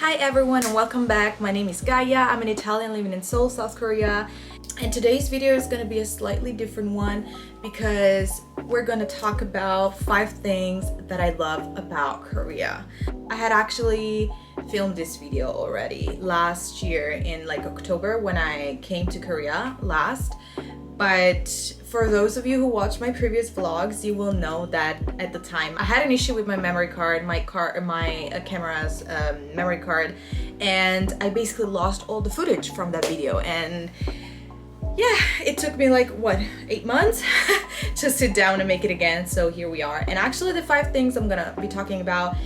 Hi everyone and welcome back. My name is Gaia. I'm an Italian living in Seoul, South Korea. And today's video is going to be a slightly different one because we're going to talk about 5 things that I love about Korea. I had actually filmed this video already last year in October when I came to Korea last. But for those of you who watched my previous vlogs, you will know that at the time I had an issue with my memory card, my camera's memory card, and I basically lost all the footage from that video. And yeah, it took me 8 months to sit down and make it again. So here we are. And actually the 5 things I'm gonna be talking about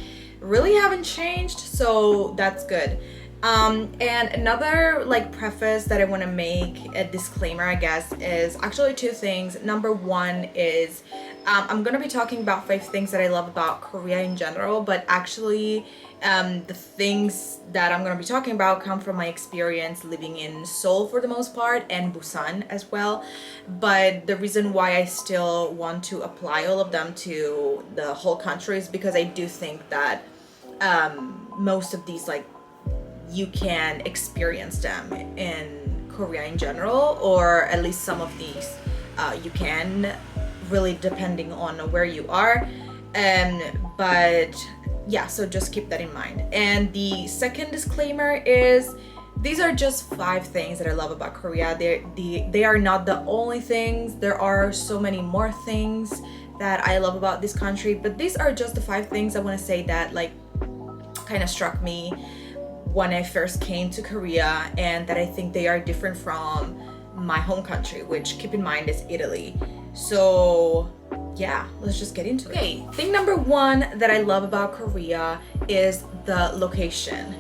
really haven't changed, so that's good. And another preface that I want to make, a disclaimer I guess, is actually 2 things. Number 1 is I'm gonna be talking about 5 things that I love about Korea in general, but actually the things that I'm gonna be talking about come from my experience living in Seoul for the most part and Busan as well. But the reason why I still want to apply all of them to the whole country is because I do think that most of these you can experience them in Korea in general, or at least some of these you can, really depending on where you are. But yeah, so just keep that in mind. And the second disclaimer is these are just 5 things that I love about Korea. They are not the only things. There are so many more things that I love about this country, but these are just the 5 things I want to say that kind of struck me when I first came to Korea, and that I think they are different from my home country, which, keep in mind, is Italy. So yeah, let's just get into it. Okay, thing number 1 that I love about Korea is the location.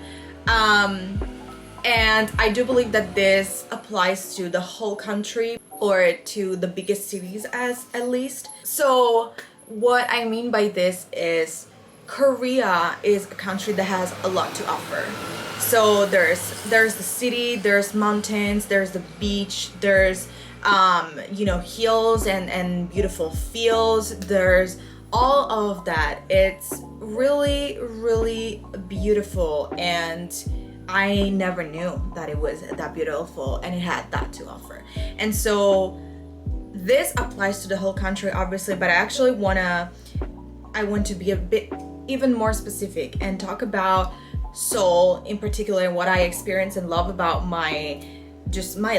And I do believe that this applies to the whole country, or to the biggest cities at least. So what I mean by this is Korea is a country that has a lot to offer. So there's the city, there's mountains, there's the beach, there's hills and beautiful fields. There's all of that. It's really, really beautiful, and I never knew that it was that beautiful and it had that to offer. And so this applies to the whole country, obviously, but I want to be a bit even more specific and talk about Seoul in particular, and what I experience and love about my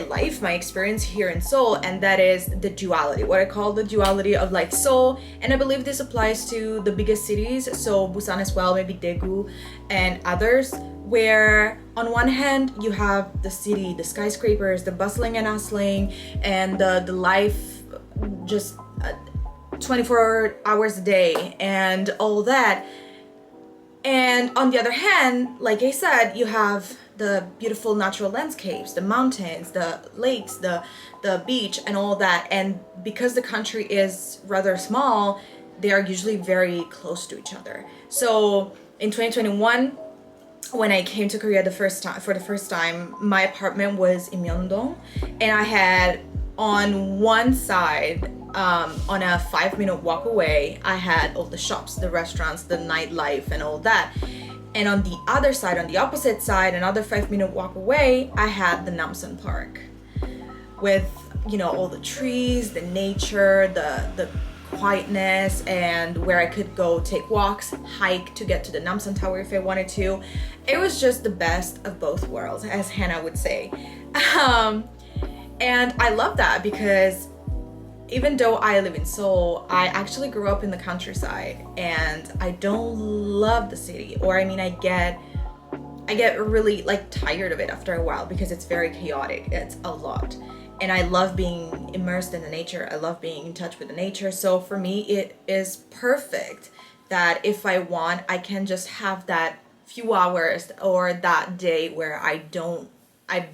life, my experience here in Seoul, and that is the duality, what I call the duality of Seoul. And I believe this applies to the biggest cities, so Busan as well, maybe Daegu and others, where on one hand you have the city, the skyscrapers, the bustling and hustling, and the life just 24 hours a day and all that. And on the other hand, like I said, you have the beautiful natural landscapes, the mountains, the lakes, the beach and all that. And because the country is rather small, they are usually very close to each other. So in 2021, when I came to Korea for the first time, my apartment was in Myeongdong, and I had on one side, on a 5-minute walk away, I had all the shops, the restaurants, the nightlife and all that. And on the other side, on the opposite side, another 5-minute walk away, I had the Namsan Park with, all the trees, the nature, the quietness, and where I could go take walks, hike to get to the Namsan Tower if I wanted to. It was just the best of both worlds, as Hannah would say. And I love that because even though I live in Seoul, I actually grew up in the countryside, and I don't love the city. Or I get really tired of it after a while because it's very chaotic. It's a lot. And I love being immersed in the nature. I love being in touch with the nature. So for me, it is perfect that if I want, I can just have that few hours or that day where I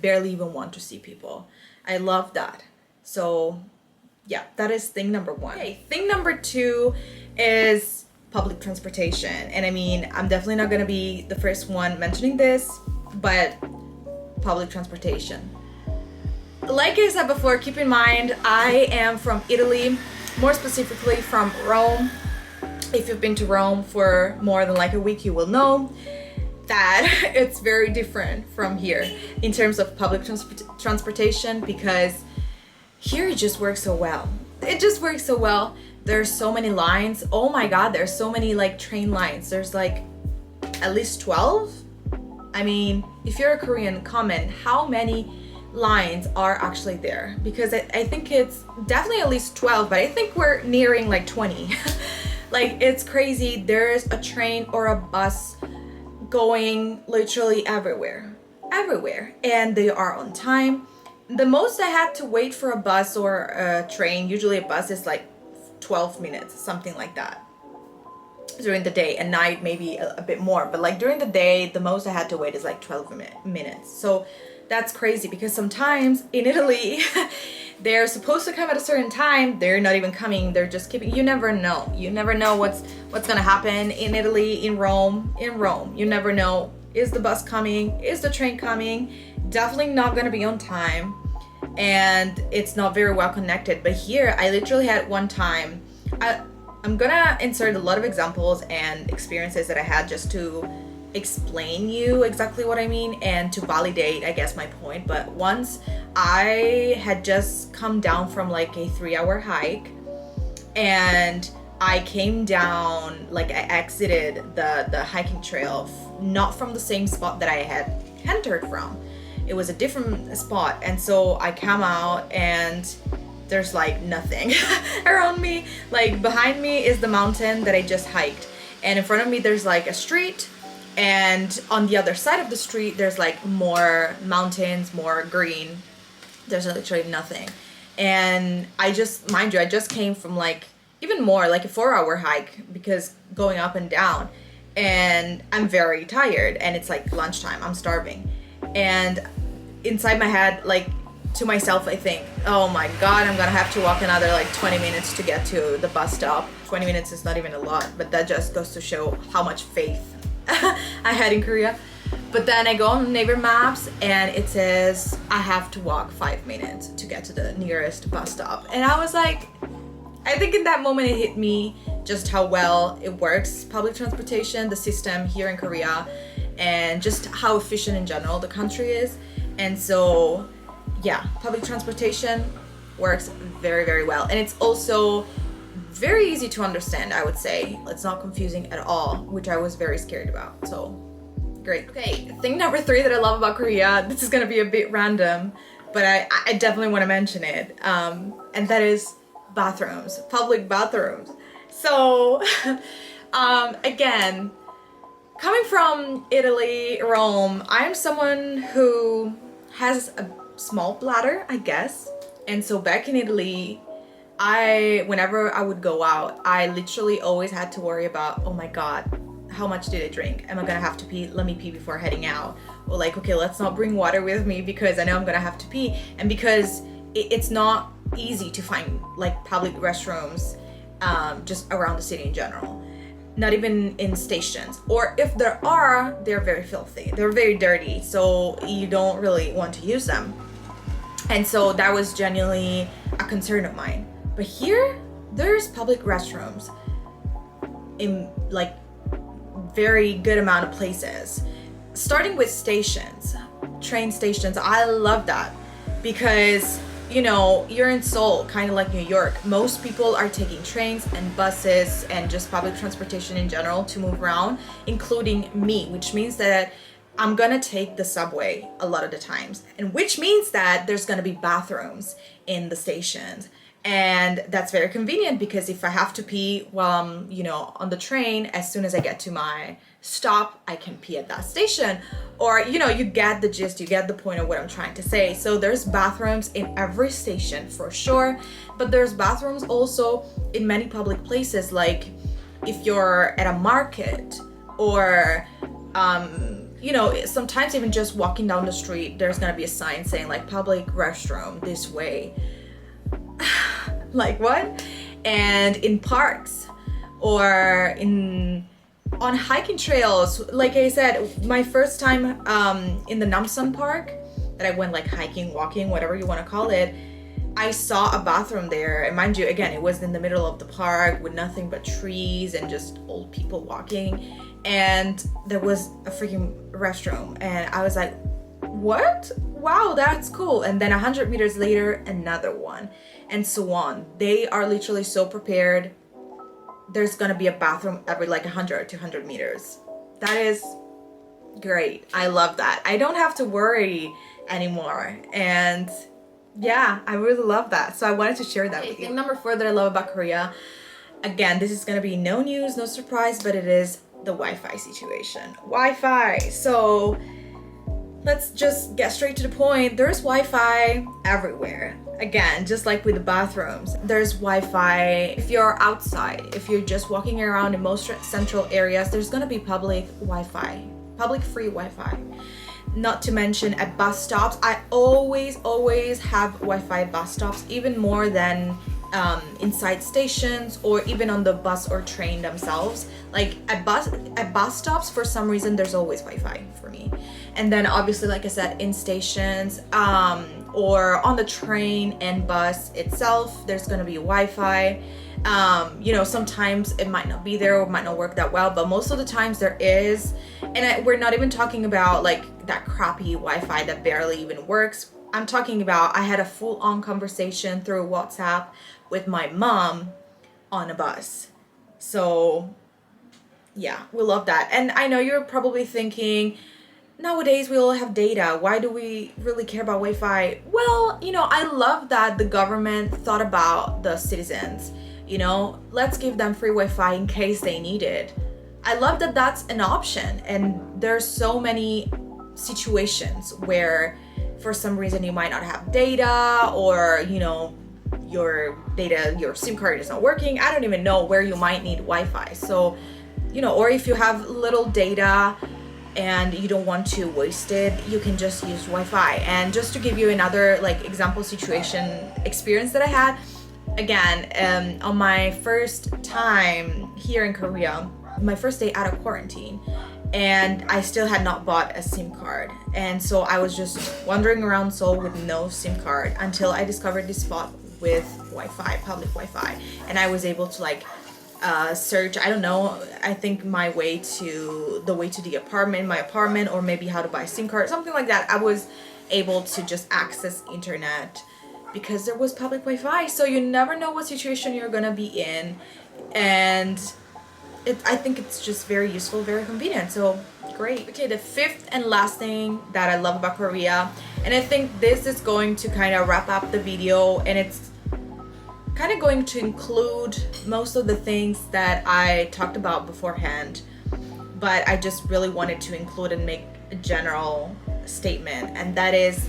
barely even want to see people. I love that. So yeah, that is thing number 1. Okay, thing number 2 is public transportation. And I'm definitely not gonna be the first one mentioning this, but public transportation. Like I said before, keep in mind, I am from Italy, more specifically from Rome. If you've been to Rome for more than a week, you will know that it's very different from here in terms of public transportation, because here it just works so well. It just works so well. There's so many lines. Oh my god, there's so many like train lines. There's like at least 12. I mean, if you're a Korean, comment how many lines are actually there, because I think it's definitely at least 12, but I think we're nearing like 20. Like, it's crazy. There's a train or a bus going literally everywhere, and they are on time. The most I had to wait for a bus or a train, usually a bus, is like 12 minutes, something like that, during the day. At night maybe a bit more, but like during the day, the most I had to wait is like 12 minutes. So that's crazy, because sometimes in Italy they're supposed to come at a certain time, they're not even coming, they're just keeping, you never know what's gonna happen in Italy, in Rome. You never know, is the bus coming, is the train coming? Definitely not gonna be on time, and it's not very well connected. But here I literally had one time, I'm gonna insert a lot of examples and experiences that I had just to explain you exactly what I mean and to validate, I guess, my point. But once I had just come down from like a 3-hour hike, and I came down, like I exited the hiking trail, not from the same spot that I had entered from. It was a different spot, and so I come out and there's like nothing around me. Like behind me is the mountain that I just hiked, and in front of me there's like a street, and on the other side of the street there's like more mountains, more green. There's literally nothing. And I just, mind you, I just came from like even more, like a 4-hour hike, because going up and down, and I'm very tired, and it's like lunchtime, I'm starving. And inside my head, like to myself, I think, oh my god, I'm gonna have to walk another like 20 minutes to get to the bus stop. 20 minutes is not even a lot, but that just goes to show how much faith I had in Korea. But then I go on Naver Maps and it says I have to walk 5 minutes to get to the nearest bus stop. And I was like, I think in that moment it hit me just how well it works, public transportation, the system here in Korea, and just how efficient in general the country is. And so yeah, public transportation works very, very well. And it's also very easy to understand, I would say. It's not confusing at all, which I was very scared about. So great. Okay, thing number 3 that I love about Korea, this is gonna be a bit random, but I definitely want to mention it, and that is bathrooms, public bathrooms. So again, coming from Italy, Rome, I'm someone who has a small bladder, I guess. And so back in Italy, whenever I would go out, I literally always had to worry about, oh my god, how much did I drink? Am I gonna have to pee? Let me pee before heading out. Or like, okay, let's not bring water with me because I know I'm gonna have to pee. And because it's not easy to find like public restrooms just around the city in general. Not even in stations. Or if there are, they're very filthy. They're very dirty, so you don't really want to use them. And so that was genuinely a concern of mine. But here, there's public restrooms in like very good amount of places. Starting with stations, train stations, I love that because, you know, you're in Seoul, kind of like New York. Most people are taking trains and buses and just public transportation in general to move around, including me, which means that I'm gonna take the subway a lot of the times, and which means that there's gonna be bathrooms in the stations. And that's very convenient because if I have to pee while I'm, you know, on the train, as soon as I get to my stop, I can pee at that station. Or, you know, you get the gist, you get the point of what I'm trying to say. So there's bathrooms in every station for sure, but there's bathrooms also in many public places, like if you're at a market or, you know, sometimes even just walking down the street, there's gonna be a sign saying like public restroom this way. Like what? And in parks or on hiking trails, like I said, my first time in the Namsan Park that I went like hiking, walking, whatever you want to call it, I saw a bathroom there, and mind you, again, it was in the middle of the park with nothing but trees and just old people walking, and there was a freaking restroom, and I was like, what? Wow, that's cool. And then 100 meters later, another one, and so on. They are literally so prepared. There's gonna be a bathroom every like 100 or 200 meters. That is great. I love that. I don't have to worry anymore, and yeah, I really love that. So I wanted to share that with you. Thing number 4 that I love about Korea, again, this is gonna be no news, no surprise, but it is the Wi-Fi situation. Wi-Fi. So let's just get straight to the point. There's Wi-Fi everywhere. Again, just like with the bathrooms, there's Wi-Fi. If you're outside, if you're just walking around in most central areas, there's gonna be public Wi-Fi, public free Wi-Fi. Not to mention at bus stops, I always have Wi-Fi at bus stops, even more than inside stations or even on the bus or train themselves. Like at bus stops, for some reason, there's always Wi-Fi for me. And then obviously, like I said, in stations or on the train and bus itself, there's gonna be Wi-Fi. You know, sometimes it might not be there or might not work that well, but most of the times there is. And we're not even talking about like that crappy Wi-Fi that barely even works. I'm talking about I had a full-on conversation through WhatsApp with my mom on a bus. So yeah, we love that. And I know you're probably thinking, nowadays we all have data. Why do we really care about Wi-Fi? Well, you know, I love that the government thought about the citizens. You know, let's give them free Wi-Fi in case they need it. I love that that's an option. And there's so many situations where for some reason you might not have data, or, you know, your SIM card is not working. I don't even know where you might need Wi-Fi. So, you know, or if you have little data and you don't want to waste it, you can just use Wi-Fi. And just to give you another like example situation experience that I had, again, on my first time here in Korea, my first day out of quarantine, and I still had not bought a SIM card. And so I was just wandering around Seoul with no SIM card until I discovered this spot with Wi-Fi, public Wi-Fi. And I was able to like search, I don't know, I think my way to the apartment, my apartment, or maybe how to buy a SIM card, something like that. I was able to just access internet because there was public Wi-Fi. So you never know what situation you're gonna be in, and I think it's just very useful, very convenient. So great. Okay, the 5th and last thing that I love about Korea, and I think this is going to kind of wrap up the video, and it's kind of going to include most of the things that I talked about beforehand, but I just really wanted to include and make a general statement, and that is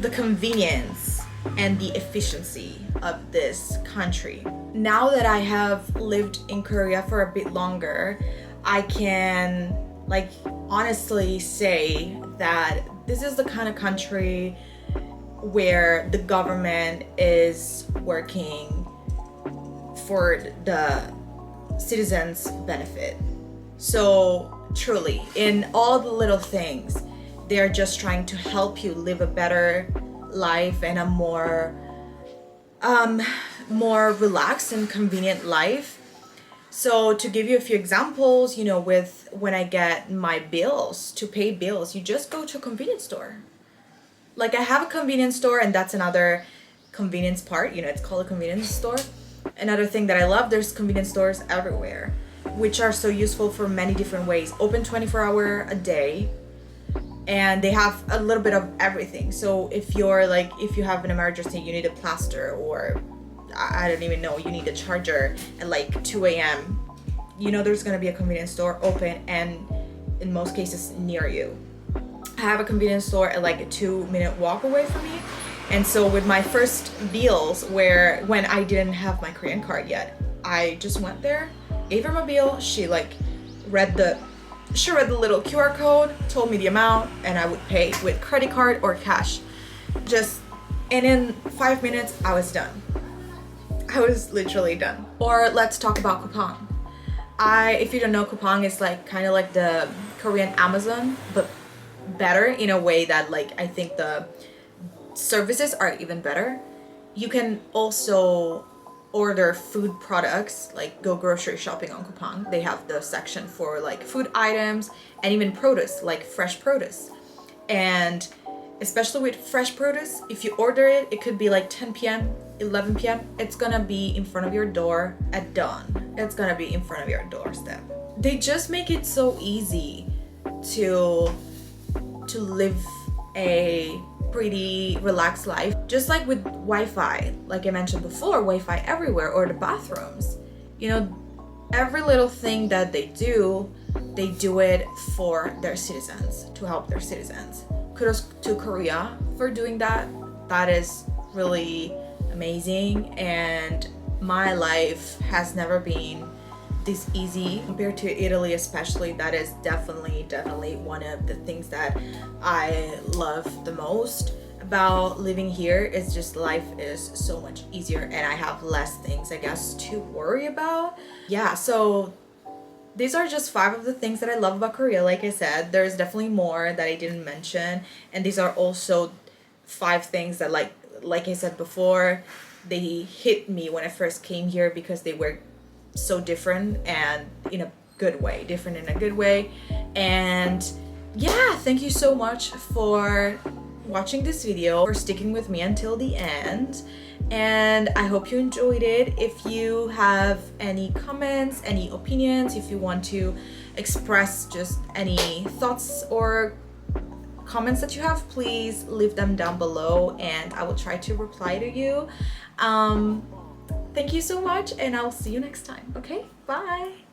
the convenience and the efficiency of this country. Now that I have lived in Korea for a bit longer, I can like honestly say that this is the kind of country where the government is working for the citizens' benefit. So truly, in all the little things, they're just trying to help you live a better life and a more relaxed and convenient life. So to give you a few examples, you know, with when I get my bills, to pay bills, you just go to a convenience store. Like I have a convenience store, and that's another convenience part, you know, it's called a convenience store. Another thing that I love, there's convenience stores everywhere, which are so useful for many different ways. Open 24 hours a day, and they have a little bit of everything. So if you have an emergency, you need a plaster, or I don't even know, you need a charger at like 2 a.m. You know, there's gonna be a convenience store open, and in most cases near you. I have a convenience store at like a 2-minute walk away from me. And so with my first bills, when I didn't have my Korean card yet, I just went there, gave her my bill, she read the little QR code, told me the amount, and I would pay with credit card or cash. And in 5 minutes, I was done. I was literally done. Or let's talk about Coupang. If you don't know, Coupang is like kind of like the Korean Amazon, but better in a way that like I think the services are even better. You can also order food products, like go grocery shopping on Coupang. They have the section for like food items and even produce, like fresh produce. And especially with fresh produce, if you order it, it could be like 10 p.m., 11 p.m. It's gonna be in front of your door at dawn. It's gonna be in front of your doorstep. They just make it so easy to live a pretty relaxed life. Just like with Wi-Fi, like I mentioned before, Wi-Fi everywhere, or the bathrooms. You know, every little thing that they do it for their citizens, to help their citizens. Kudos to Korea for doing that. That is really amazing, and my life has never been this easy compared to Italy, especially. That is definitely one of the things that I love the most about living here. Is just life is so much easier, and I have less things, I guess, to worry about. Yeah, so these are just 5 of the things that I love about Korea. Like I said, there's definitely more that I didn't mention, and these are also 5 things that like I said before, they hit me when I first came here because they were so different, and in a good way, different in a good way. And yeah, thank you so much for watching this video, for sticking with me until the end, and I hope you enjoyed it. If you have any comments, any opinions, if you want to express just any thoughts or comments that you have, please leave them down below and I will try to reply to you. Thank you so much, and I'll see you next time. Okay, bye.